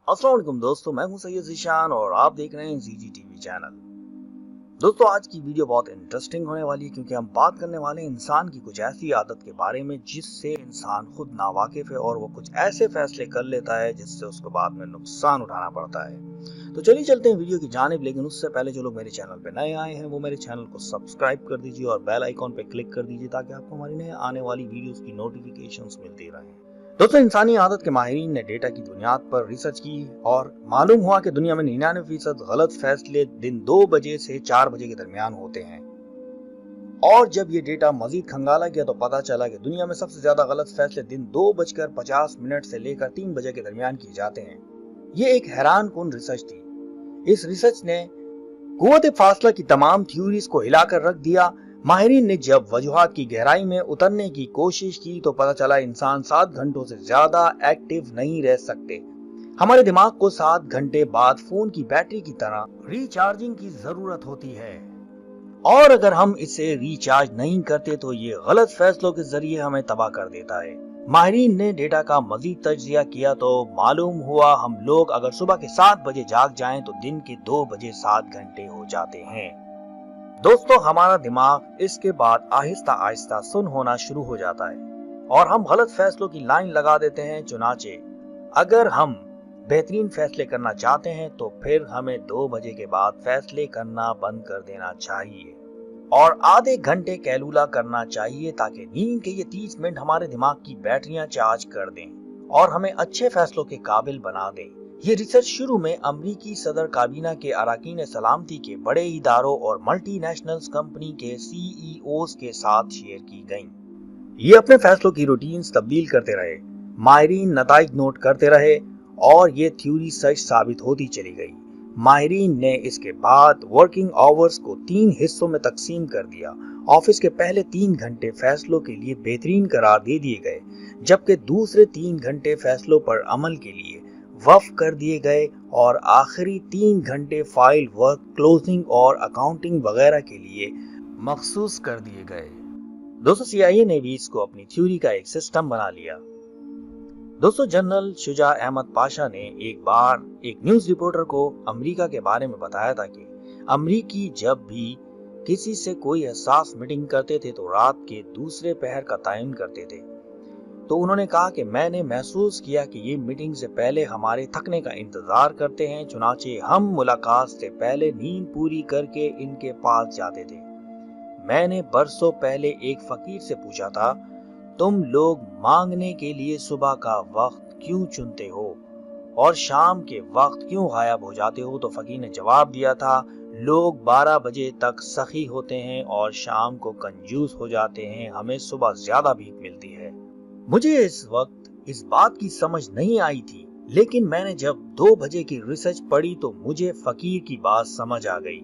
अस्सलाम वालेकुम दोस्तों, मैं हूं सैयद ज़ीशान और आप देख रहे हैं ज़ीजी टीवी चैनल। दोस्तों, आज की वीडियो बहुत इंटरेस्टिंग होने वाली है क्योंकि हम बात करने वाले हैं इंसान की कुछ ऐसी आदत के बारे में जिससे इंसान खुद नावाकिफ है और वो कुछ ऐसे फैसले कर लेता है जिससे उसको बाद में नुकसान उठाना पड़ता है। तो चलिए चलते हैं वीडियो की जानिब, लेकिन उससे पहले जो लोग मेरे चैनल पे नए आए हैं वो मेरे चैनल को सब्सक्राइब कर दीजिए और बेल आइकॉन पे क्लिक कर दीजिए ताकि आपको हमारी नए आने वाली वीडियोस की नोटिफिकेशंस मिलती रहें। दोस्तों, इंसानी आदत के माहिरीन ने डेटा की बुनियाद पर रिसर्च की और मालूम हुआ कि दुनिया में 99% गलत फैसले दिन 2 बजे से 4 बजे के दरमियान होते हैं। और जब ये डेटा मजीद खंगाला गया तो पता चला कि दुनिया में सबसे ज्यादा गलत फैसले दिन 2:50 से लेकर 3 बजे के दरमियान किए जाते हैं। ये एक हैरान कुन रिसर्च थी। इस रिसर्च ने कुव्वत फासला की तमाम थ्योरीज को हिलाकर रख दिया। माहिरीन ने जब वजूहात की गहराई में उतरने की कोशिश की तो पता चला इंसान 7 घंटों से ज्यादा एक्टिव नहीं रह सकते। हमारे दिमाग को 7 घंटे बाद फोन की बैटरी की तरह रिचार्जिंग की जरूरत होती है और अगर हम इसे रिचार्ज नहीं करते तो ये गलत फैसलों के जरिए हमें तबाह कर देता है। माहिरीन ने डेटा का मजीद तज्जिया किया तो मालूम हुआ हम लोग अगर सुबह के 7 बजे जाग जाएं तो दिन के 2 बजे 7 घंटे हो जाते हैं। दोस्तों, हमारा दिमाग इसके बाद आहिस्ता आहिस्ता सुन होना शुरू हो जाता है और हम गलत फैसलों की लाइन लगा देते हैं। चुनाचे अगर हम बेहतरीन फैसले करना चाहते हैं तो फिर हमें 2 बजे के बाद फैसले करना बंद कर देना चाहिए और आधे घंटे कैलूला करना चाहिए ताकि नींद के ये 30 मिनट हमारे दिमाग की बैटरियां चार्ज कर दें और हमें अच्छे फैसलों के काबिल बना दें। ये रिसर्च शुरू में अमरीकी सदर काबीना के अरकान सलामती के बड़े इदारों और मल्टी नेशनल कंपनी के सीईओज के साथ शेयर की गई। ये अपने फैसलों की रूटीन्स तब्दील करते रहे, माहिरीन नताइज नोट करते रहे और ये थ्योरी सच साबित होती चली गई। माहिरीन ने इसके बाद वर्किंग आवर्स को 3 हिस्सों में तकसीम कर दिया। ऑफिस के पहले 3 घंटे फैसलों के लिए बेहतरीन करार दे दिए गए, जबकि दूसरे 3 घंटे फैसलों पर अमल के लिए वक्फ कर दिए गए और आखिरी 3 घंटे फाइल वर्क, क्लोजिंग और अकाउंटिंग वगैरह के लिए मखसूस कर दिए गए। दोस्तों, CIA ने भी इसको अपनी थ्योरी का एक सिस्टम बना लिया। दोस्तों, जनरल शुजा अहमद पाशा ने एक बार एक न्यूज रिपोर्टर को अमेरिका के बारे में बताया था कि अमेरिकी जब भी किसी से कोई हसास मीटिंग करते थे तो रात के दूसरे पहर का तयन करते थे। तो उन्होंने कहा कि मैंने महसूस किया कि ये मीटिंग से पहले हमारे थकने का इंतजार करते हैं, चुनाचे हम मुलाकात से पहले नींद पूरी करके इनके पास जाते थे। मैंने बरसों पहले एक फकीर से पूछा था, तुम लोग मांगने के लिए सुबह का वक्त क्यों चुनते हो और शाम के वक्त क्यों गायब हो जाते हो? तो फकीर ने जवाब दिया था, लोग 12 बजे तक सखी होते हैं और शाम को कंजूस हो जाते हैं, हमें सुबह ज्यादा भीख मिलती है। मुझे इस वक्त इस बात की समझ नहीं आई थी, लेकिन मैंने जब 2 बजे की रिसर्च पढ़ी तो मुझे फकीर की बात समझ आ गई।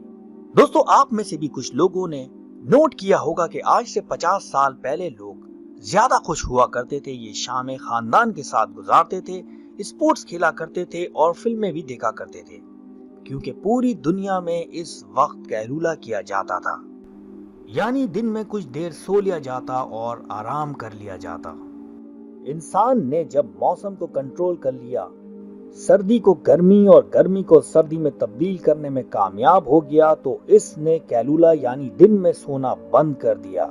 दोस्तों, आप में से भी कुछ लोगों ने नोट किया होगा कि आज से 50 साल पहले लोग ज्यादा खुश हुआ करते थे। ये शामें खानदान के साथ गुजारते थे, स्पोर्ट्स खेला करते थे और फिल्में भी देखा करते थे क्योंकि पूरी दुनिया में इस वक्त कैलूला किया जाता था, यानी दिन में कुछ देर सो लिया जाता और आराम कर लिया जाता। इंसान ने जब मौसम को कंट्रोल कर लिया, सर्दी को गर्मी और गर्मी को सर्दी में तब्दील करने में कामयाब हो गया तो इसने कैलूला यानी दिन में सोना बंद कर दिया।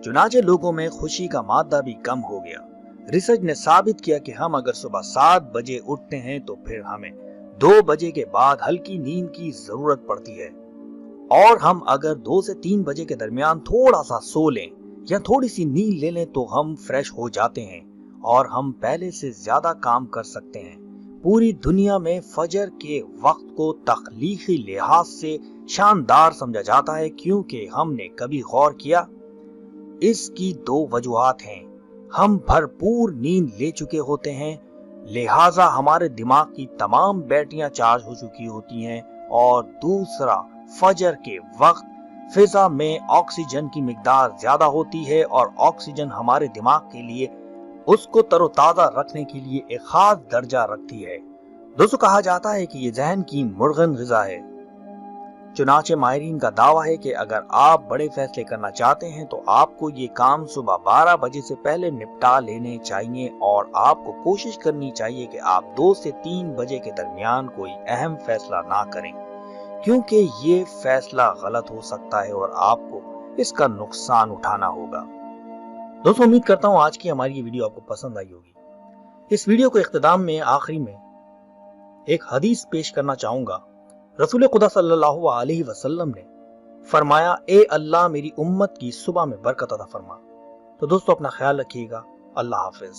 चुनाचे लोगों में खुशी का मादा भी कम हो गया। रिसर्च ने साबित किया कि हम अगर सुबह 7 बजे उठते हैं तो फिर हमें 2 बजे के बाद हल्की नींद की जरूरत पड़ती है और हम अगर 2 से 3 बजे के दरमियान थोड़ा सा सो लें या थोड़ी सी नींद ले लें तो हम फ्रेश हो जाते हैं और हम पहले से ज्यादा काम कर सकते हैं। पूरी दुनिया में फजर के वक्त को तख्लीकी लिहाज से शानदार समझा जाता है क्योंकि हमने कभी गौर किया, इसकी 2 वजूहात हैं। हम भरपूर नींद ले चुके होते हैं, लिहाजा हमारे दिमाग की तमाम बैटरियां चार्ज हो चुकी होती हैं और दूसरा, फजर के वक्त फिजा में ऑक्सीजन की मिकदार ज्यादा होती है और ऑक्सीजन हमारे दिमाग के लिए उसको तरोताजा रखने के लिए एक खास दर्जा रखती है। दोस्तों, कहा जाता है कि ये जहन की मुर्गन ग़िज़ा है। चुनाचे माहिरीन का दावा है कि अगर आप बड़े फैसले करना चाहते हैं तो आपको ये काम सुबह 12 बजे से पहले निपटा लेने चाहिए और आपको कोशिश करनी चाहिए कि आप 2 से 3 बजे के दरमियान कोई अहम फैसला ना करें, क्योंकि ये फैसला गलत हो सकता है और आपको इसका नुकसान उठाना होगा। दोस्तों, उम्मीद करता हूँ आज की हमारी ये वीडियो आपको पसंद आई होगी। इस वीडियो को इख्तिताम में आखिरी में एक हदीस पेश करना चाहूंगा। रसूल खुदा सल्लल्लाहु अलैहि वसल्लम ने फरमाया, ए अल्लाह मेरी उम्मत की सुबह में बरकत अता फरमा। तो दोस्तों, अपना ख्याल रखिएगा। अल्लाह हाफिज।